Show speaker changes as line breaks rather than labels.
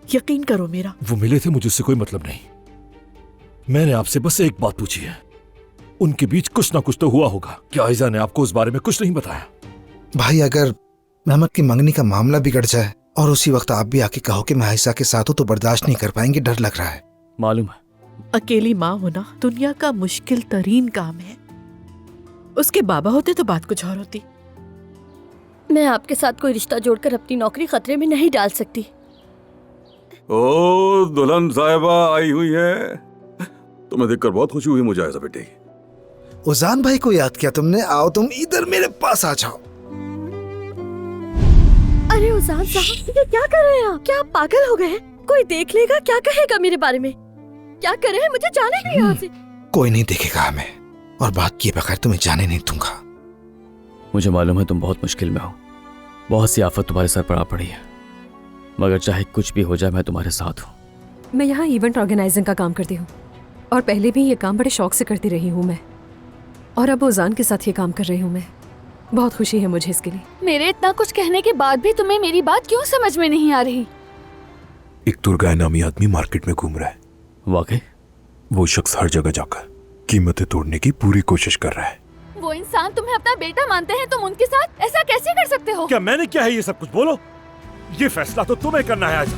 यकीन करो मेरा।
वो मिले थे, मुझे उससे कोई मतलब नहीं। मैंने आपसे बस एक बात पूछी है, उनके बीच कुछ ना कुछ तो हुआ होगा। क्या आयजा ने आपको उस बारे में कुछ नहीं बताया?
भाई अगर मेहमत की मंगनी का मामला बिगड़ जाए और उसी वक्त आप भी आके कहो कि मैं आयशा के साथ हूं तो बर्दाश्त नहीं कर पाएंगे, डर लग रहा है।
मालूम है।
अकेली माँ होना दुनिया का मुश्किल तरीन काम है। उसके बाबा होते तो बात कुछ और होती।
मैं आपके साथ कोई रिश्ता जोड़कर अपनी नौकरी खतरे में नहीं डाल सकती।
ओ दुल्हन साहिबा आई हुई है, तुम्हें देखकर बहुत खुशी हुई मुझे आयशा बेटी।
उजान भाई को याद किया तुमने? आओ तुम इधर मेरे पास आ जाओ।
अरे उजान साहब, ये क्या कर रहे हैं आप? क्या आप पागल हो गए हैं? कोई देख लेगा, क्या कहेगा मेरे बारे में? क्या कर रहे हैं? मुझे जाने नहीं यहाँ से।
कोई नहीं देखेगा हमें, और बात किए बगैर तुम्हें जाने नहीं दूंगा।
मुझे मालूम है तुम बहुत मुश्किल में हो, बहुत सी आफत तुम्हारे सर पर आ पड़ी है, मगर चाहे कुछ भी हो जाए मैं तुम्हारे साथ हूँ।
मैं यहाँ इवेंट ऑर्गेनाइजिंग का काम करती हूँ और पहले भी ये काम बड़े शौक से करती रही हूँ मैं, और अब उजान के साथ ये काम कर रही हूँ मैं। बहुत खुशी है मुझे इसके लिए।
मेरे इतना कुछ कहने के बाद भी तुम्हें मेरी बात क्यों समझ में नहीं आ रही?
एक तुर्गाय नामी आदमी मार्केट में घूम रहा है।
वाकई?
वो शख्स हर जगह जाकर कीमतें तोड़ने की पूरी कोशिश कर रहा है।
वो इंसान तुम्हें अपना बेटा मानते हैं, तुम उनके साथ ऐसा कैसे कर सकते हो?
क्या मैंने क्या है ये सब कुछ? बोलो, ये फैसला तो तुम्हें करना है आयशा।